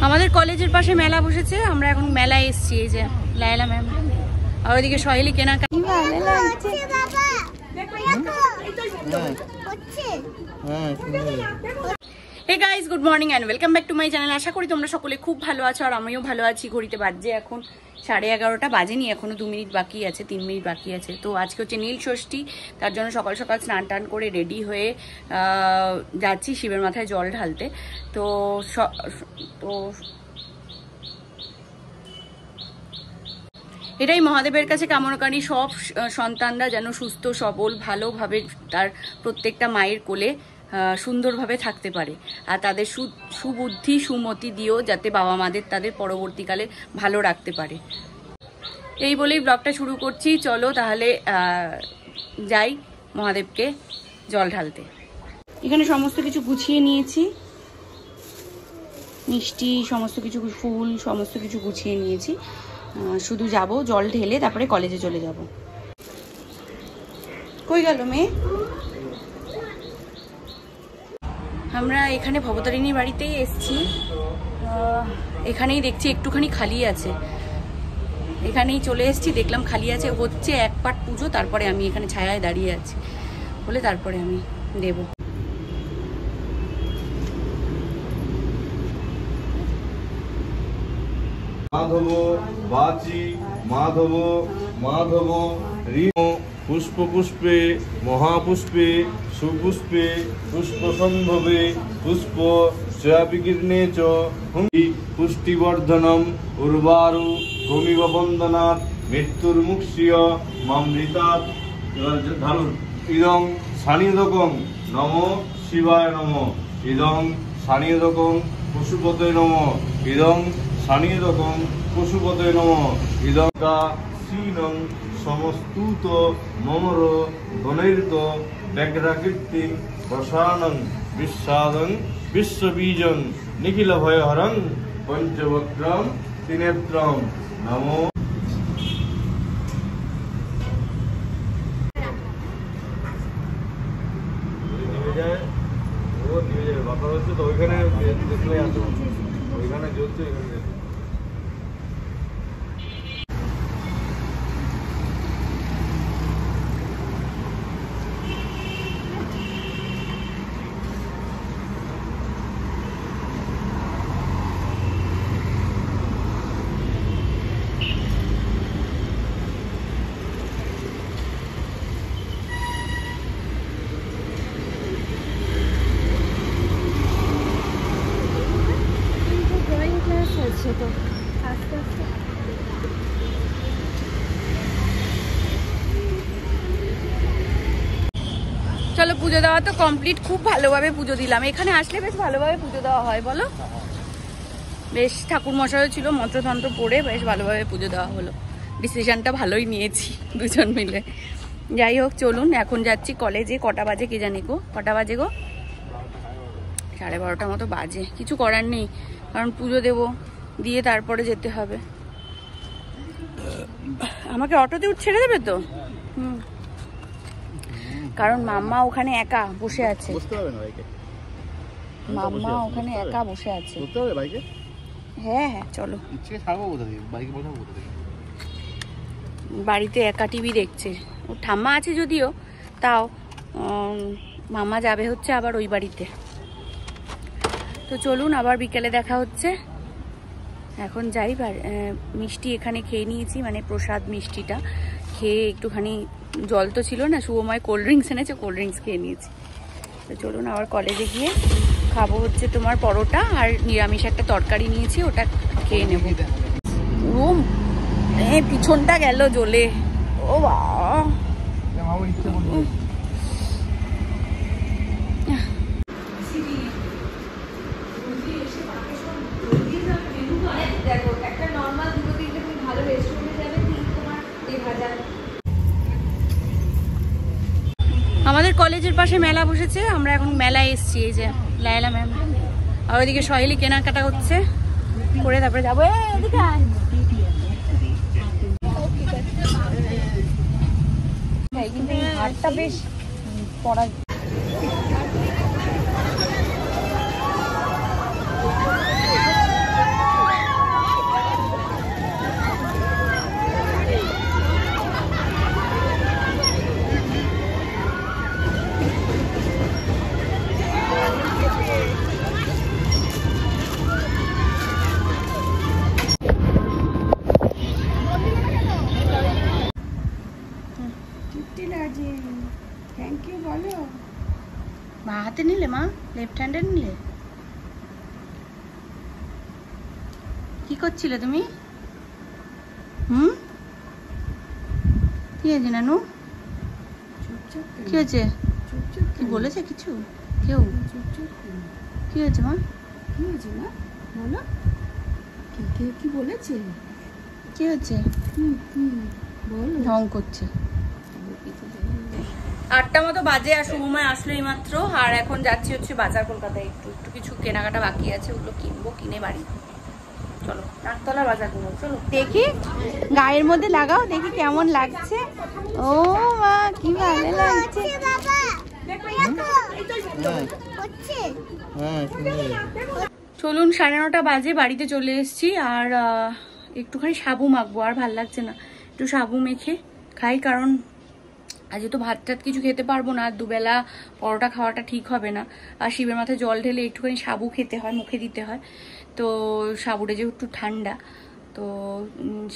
আমাদের কলেজের পাশে মেলা বসেছে, আমরা এখন মেলায় এসেছি। এই যে লায়লা ম্যাম, আর ওইদিকে সহেলি কেনাকাটা। Hey guys, good morning and welcome back to my channel. আশা করি তোমরা সকলে খুব ভালো আছো, আর আমিও ভালো আছি। ঘড়িতে বাজছে এখন 11:30 বাজেনি, এখনো 2 মিনিট বাকি আছে, 3 মিনিট বাকি আছে। তো আজকে হচ্ছে নীল ষষ্ঠী, তার জন্য সকাল সকাল স্নান টান করে রেডি হয়ে যাচ্ছি শিবের মাথায় জল ঢালতে। তো এটাই মহাদেবের কাছে কামনা করি, সব সন্তানরা যেন সুস্থ সবল ভালোভাবে তার প্রত্যেকটা মায়ের কোলে সুন্দরভাবে থাকতে পারে, আর তাদের সুবুদ্ধি সুমতি দিয়েও যাতে বাবা মাদের তাদের পরবর্তীকালে ভালো রাখতে পারে। এই বলেই ব্লগটা শুরু করছি। চলো তাহলে যাই মহাদেবকে জল ঢালতে। এখানে সমস্ত কিছু গুছিয়ে নিয়েছি, মিষ্টি সমস্ত কিছু, ফুল সমস্ত কিছু গুছিয়ে নিয়েছি। শুধু যাব জল ঢেলে তারপরে কলেজে চলে যাব। কই গেল মেয়ে? আমরা এখানে ভবতারিণীর বাড়িতেই এসছি। এখানেই দেখছি একটুখানি খালি আছে, এখানেই চলে এসছি, দেখলাম খালি আছে। হচ্ছে এক পাট পুজো, তারপরে আমি এখানে ছায়ায় দাঁড়িয়ে আছি বলে তারপরে আমি দেব। মাধব বাচি মাধব মাধব রিম পুষ্প পুষ্পে মহাপুষ্পে সুপুষ্পে পুষ্পসম্ভবে পুষ্প চয়াপিকীর্ণে চ হুঙ্গি পুষ্টিবর্ধনম উর্বারু ভূমিব বন্দনাৎ মৃত্যুর্মুক্ষীয় মামৃতাৎ। ধারুন ইদং সানিদকং নম শিবায় নম, ইদং সানিদকং পশুপতে নম, ইদং সানিদকং পশুপতে নম, ইদং শ্রীনং সমস্তুত মমর গণৈর্ত ব্যগ্রাকীর্তি প্রসানং বিস্বাদং বিশ্ববীজং নিখিল ভয়হরং পঞ্চবক্ত্রম ত্রিনেত্রম নমো। ওইখানে দেখলে আসো, ওইখানে জ্বলছে, ওইখানে তো আস্তে আস্তে চলো। পুজো দেওয়া তো কমপ্লিট, খুব ভালোভাবে পুজো দিলাম। এখানে আসলে বেশ ভালোভাবে পুজো দেওয়া হয় বলো, বেশ ঠাকুর মশাইও ছিল, মন্ত্রতন্ত্র পড়ে বেশ ভালোভাবে পুজো দেওয়া হলো। ডিসিশনটা ভালোই নিয়েছি দুজন মিলে। যাই হোক চলুন, এখন যাচ্ছি কলেজে। কটা বাজে কে জানি গো, কটা বাজে গো? 12:30 মতো বাজে। কিছু করার নেই, কারণ পুজো দেবো, দিয়ে তারপরে যেতে হবে। আমাকে অটোতে ছেড়ে দেবে তো? কারণ মাম্মা ওখানে একা বসে আছে, মাম্মা ওখানে একা বসে আছে। হ্যাঁ হ্যাঁ চলো। বাড়িতে একা টিভি দেখছে, ও ঠাম্মা আছে যদিও, তাও মাম্মা যাবে হচ্ছে আবার ওই বাড়িতে। তো চলুন, আবার বিকেলে দেখা হচ্ছে। এখন যাই। মিষ্টি এখানে খেয়ে নিয়েছি, মানে প্রসাদ মিষ্টিটা খেয়ে একটুখানি, জল তো ছিল না, শুভময় কোল্ড ড্রিঙ্কস এনেছে, কোল্ড ড্রিঙ্কস খেয়ে নিয়েছি। তো চলুন আবার কলেজে গিয়ে খাবো হচ্ছে তোমার পরোটা, আর নিরামিষ একটা তরকারি নিয়েছি, ওটা খেয়ে নেব। রুম পিছনটা গেল জ্বলে, ও বাবা। আমাদের কলেজের পাশে মেলা বসেছে, আমরা এখন মেলায় এসেছি। এই যে লায়লা ম্যাম, আর ওইদিকে সহেলি কেনাকাটা হচ্ছে, করে তারপরে যাবো। কিন্তু হাটটা বেশ পড়া। হাতে নিলে মা, লেফট হ্যান্ডে নিলে? কি করছিলে তুমি? কি হয়েছে নানু? কি হয়েছে? কি বলেছে কিছু কেউ? কি হয়েছে মা? কি হয়েছে মা বলো? কি বলেছে? কি হয়েছে? বলো। ঢং করছে। 8টা মতো বাজে, আর শুভময় আসলো এই মাত্র। আর এখন যাচ্ছি হচ্ছে বাজার, কলকাতায়। একটু কিছু কেনাকাটা বাকি আছে, ওগুলো কিনবো, কিনে বাড়ি। চলো নাকতলা বাজার করবো, চলো। দেখি গায়ের মধ্যে লাগাও, দেখি কেমন লাগছে। ও মা, কি ভালো লাগছে। চলুন, 9:30 বাজে, বাড়িতে চলে এসেছি। আর একটুখানি সাবু মাখবো, আর ভাল লাগছে না। একটু সাবু মেখে খাই, কারণ আজ তো ভাত টাত কিছু খেতে পারবো না। আর দুবেলা পরোটা খাওয়াটা ঠিক হবে না। আর শিবের মাথায় জল ঢেলে একটুখানি সাবু খেতে হয়, মুখে দিতে হয়। তো সাবুটা যেহেতু ঠান্ডা, তো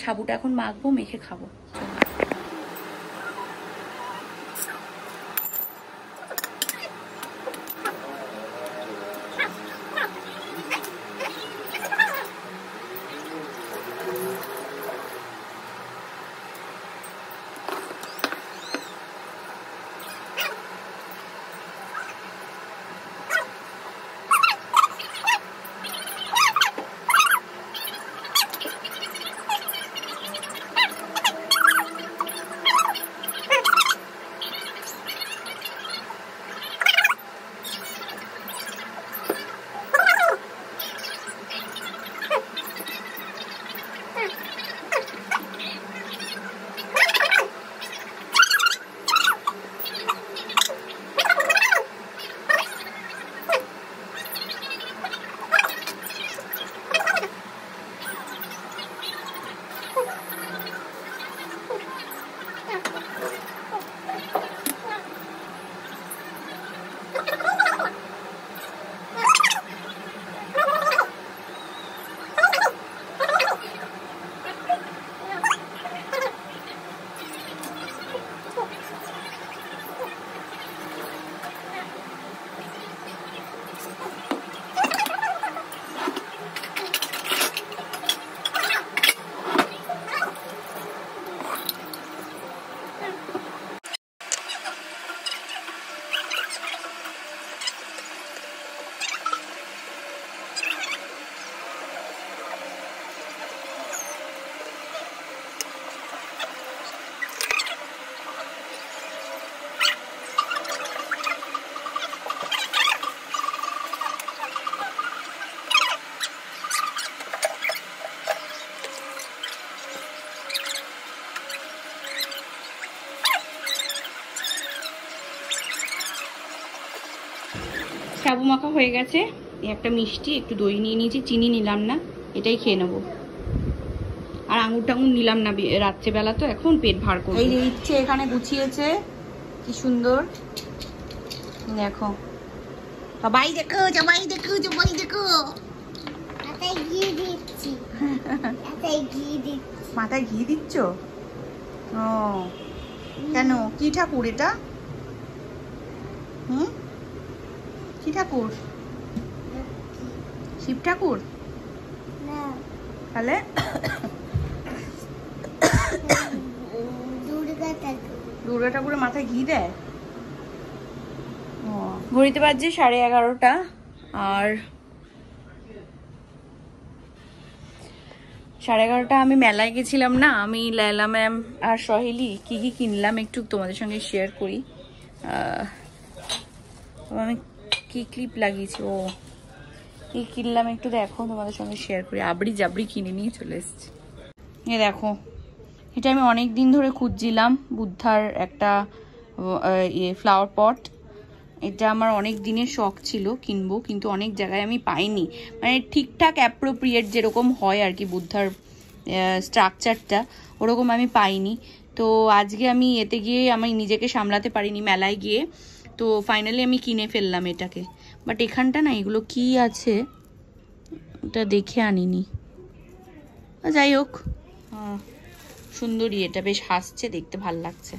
সাবুটা এখন মাখবো, মেখে খাবো। সাবু মাখা হয়ে গেছে। একটা মিষ্টি, একটু দই নিয়ে নিয়েছি, চিনি নিলাম না, এটাই খেয়ে নেবো। আর আঙুর টাঙুর নিলাম না, রাত্রেবেলা তো এখন পেট ভার করবে। এই যে ইচ্ছে এখানে গুছিয়েছে, কি সুন্দর দেখো। সবাই দেখো, সবাই দেখো, সবাই দেখো। মাথায় ঘি দিচ্ছি। মাথায় ঘি দিচ্ছ? ও কেন? কি ঠাকুর এটা? কি ঠাকুর? শিব ঠাকুর? তাহলে দুর্গা ঠাকুরের মাথায় ঘি দেয়? ঘড়িতে বাজছে 11:30। আর 11:30 আমি মেলায় গেছিলাম না, আমি লায়লা ম্যাম আর সহেলি কি কি কিনলাম একটু তোমাদের সঙ্গে শেয়ার করি। আমি কি ক্লিপ লাগিয়েছি, ও কি কিনলাম একটু দেখো, তোমাদের সঙ্গে শেয়ার করি। আবড়ি জাবড়ি কিনে নিয়ে চলে এসেছি। এ দেখো, এটা আমি অনেক দিন ধরে খুঁজছিলাম, বুদ্ধার একটা ফ্লাওয়ার পট। এটা আমার অনেক দিনের শখ ছিল কিনবো, কিন্তু অনেক জায়গায় আমি পাইনি, মানে ঠিকঠাক অ্যাপ্রোপ্রিয়েট যেরকম হয় আর কি বুদ্ধার স্ট্রাকচারটা, ওরকম আমি পাইনি। তো আজকে আমি এতে গিয়ে আমি নিজেকে সামলাতে পারিনি মেলায় গিয়ে, তো ফাইনালি আমি কিনে ফেললাম এটাকে। বাট এখানটা না এগুলো কি আছে এটা দেখে আনিনি। যাই হোক, সুন্দরী, এটা বেশ হাসছে, দেখতে ভাল লাগছে।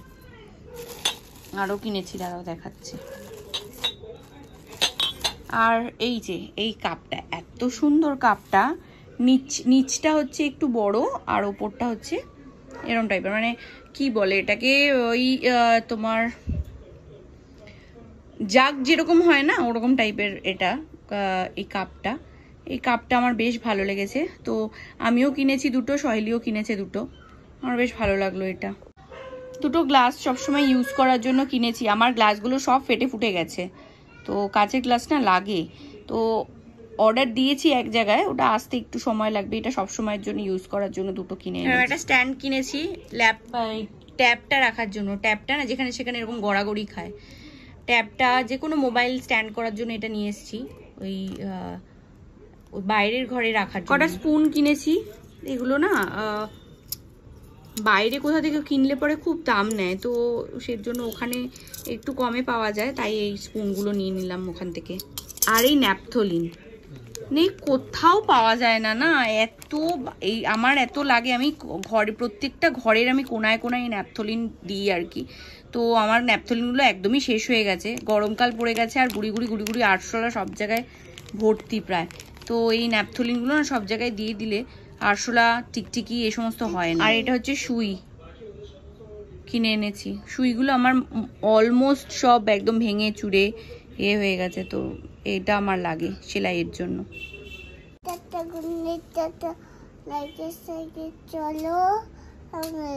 আরও কিনেছি, দাঁড়াও দেখাচ্ছি। আর এই যে এই কাপটা, এত সুন্দর কাপটা, নিচটা হচ্ছে একটু বড় আর ওপরটা হচ্ছে এরকম টাইপের, মানে কি বলে এটাকে, ওই তোমার জাগ যেরকম হয় না ওরকম টাইপের এটা। এই কাপটা আমার বেশ ভালো লেগেছে, তো আমিও কিনেছি দুটো, সহেলিও কিনেছে দুটো, আমার বেশ ভালো লাগলো এটা। দুটো গ্লাস সবসময় ইউজ করার জন্য কিনেছি, আমার গ্লাসগুলো সব ফেটে ফুটে গেছে, তো কাঁচের গ্লাস না লাগে, তো অর্ডার দিয়েছি এক জায়গায়, ওটা আসতে একটু সময় লাগবে, এটা সব সময়ের জন্য ইউজ করার জন্য দুটো কিনে এনেছি। একটা স্ট্যান্ড কিনেছি ট্যাপটা রাখার জন্য, ট্যাপটা না যেখানে সেখানে এরকম গড়াগড়ি খায়, ট্যাপটা যে কোনো মোবাইল স্ট্যান্ড করার জন্য এটা নিয়ে এসেছি, ওই বাইরের ঘরে রাখার জন্য। কটা স্পুন কিনেছি, এগুলো না বাইরে কোথা থেকে কিনলে পরে খুব দাম নেয়, তো সেজন্য ওখানে একটু কমে পাওয়া যায়, তাই এই স্পুনগুলো নিয়ে নিলাম ওখান থেকে। আর এই ন্যাপথলিন নেই, কোথাও পাওয়া যায় না, না এত, এই আমার এত লাগে, আমি ঘরে প্রত্যেকটা ঘরের আমি কোনায় কোনায় ন্যাপথলিন দিই আর কি, তো আমার ন্যাপথলিনগুলো একদমই শেষ হয়ে গেছে, গরমকাল পড়ে গেছে, আর গুড়ি গুড়ি আরশোলা সব জায়গায় ভর্তি প্রায়, তো এই ন্যাপথলিনগুলো না সব জায়গায় দিয়ে দিলে আরশোলা টিকটিকি এ সমস্ত হয় না। আর এটা হচ্ছে সুই কিনে এনেছি, সুইগুলো আমার অলমোস্ট সব একদম ভেঙে চুরে হয়ে গেছে, তো এটা আমার লাগে সেলাইয়ের জন্য। চলো আমরা